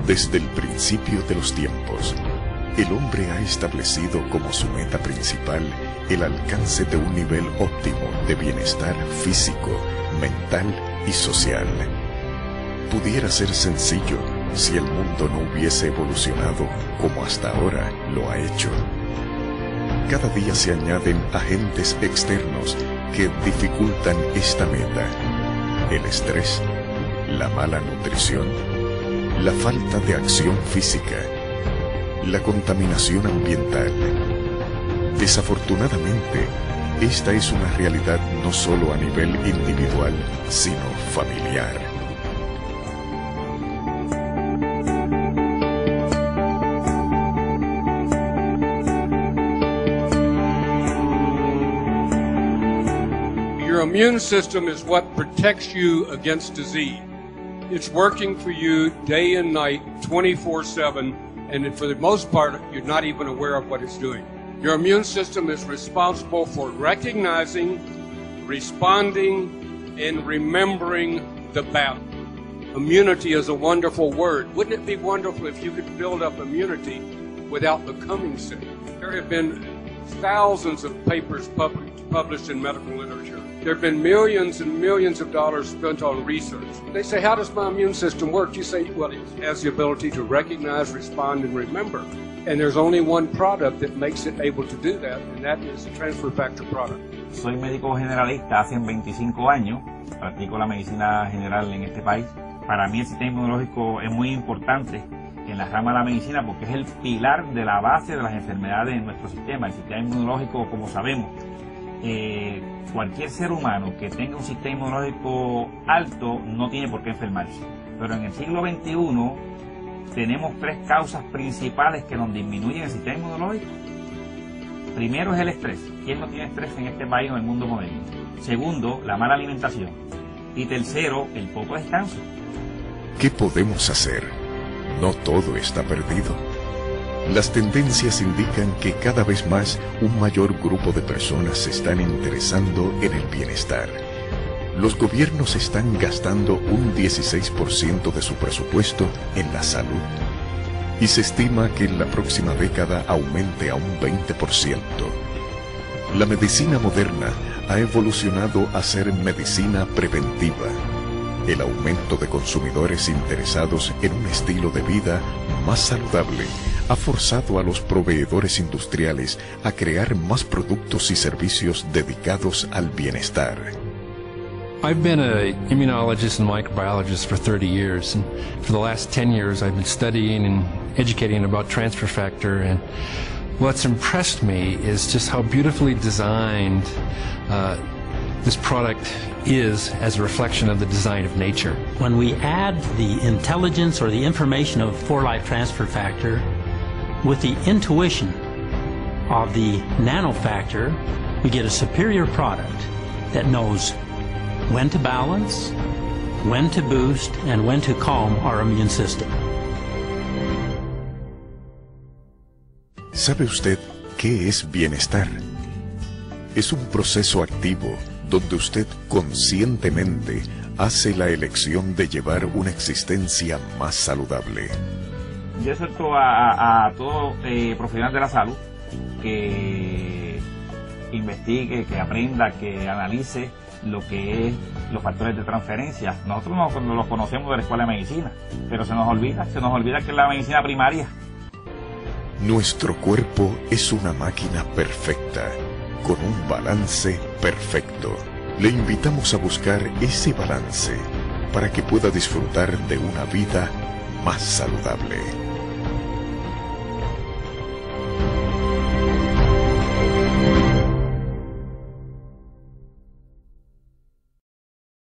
Desde el principio de los tiempos, el hombre ha establecido como su meta principal el alcance de un nivel óptimo de bienestar físico, mental y social. Pudiera ser sencillo si el mundo no hubiese evolucionado como hasta ahora lo ha hecho. Cada día se añaden agentes externos que dificultan esta meta. El estrés, la mala nutrición, la falta de acción física, la contaminación ambiental. Desafortunadamente, esta es una realidad no solo a nivel individual, sino familiar. Your immune system is what protects you against disease. It's working for you day and night, 24/7, and for the most part, you're not even aware of what it's doing. Your immune system is responsible for recognizing, responding, and remembering the battle. Immunity is a wonderful word. Wouldn't it be wonderful if you could build up immunity without becoming sick? There have been thousands of papers published in medical literature. There have been millions and millions of dollars spent on research. They say, how does my immune system work? You say, well, it has the ability to recognize, respond, and remember. And there's only one product that makes it able to do that, and that is the transfer factor product. Soy médico generalista hace 25 años, practico la medicina general en este país. Para mí el sistema inmunológico es muy importante en la rama de la medicina porque es el pilar de la base de las enfermedades en nuestro sistema. El sistema inmunológico, como sabemos, cualquier ser humano que tenga un sistema inmunológico alto no tiene por qué enfermarse. Pero en el siglo XXI tenemos tres causas principales que nos disminuyen el sistema inmunológico. Primero es el estrés. ¿Quién no tiene estrés en este país o en el mundo moderno? Segundo, la mala alimentación. Y tercero, el poco descanso. ¿Qué podemos hacer? No todo está perdido. Las tendencias indican que cada vez más un mayor grupo de personas se están interesando en el bienestar. Los gobiernos están gastando un 16% de su presupuesto en la salud y se estima que en la próxima década aumente a un 20%. La medicina moderna ha evolucionado a ser medicina preventiva. El aumento de consumidores interesados en un estilo de vida más saludable ha forzado a los proveedores industriales a crear más productos y servicios dedicados al bienestar. I've been an immunologist and microbiologist for 30 years, and for the last 10 years I've been studying and educating about transfer factor, and what's impressed me is just how beautifully designed this product is as a reflection of the design of nature. When we add the intelligence or the information of 4-Life transfer factor with the intuition of the nanofactor, we get a superior product that knows when to balance, when to boost, and when to calm our immune system. ¿Sabe usted qué es bienestar? Es un proceso activo donde usted conscientemente hace la elección de llevar una existencia más saludable. Yo exhorto a todo profesional de la salud que investigue, que aprenda, que analice lo que es los factores de transferencia. Nosotros no los conocemos de la escuela de medicina, pero se nos olvida que es la medicina primaria. Nuestro cuerpo es una máquina perfecta, con un balance perfecto. Le invitamos a buscar ese balance para que pueda disfrutar de una vida más saludable.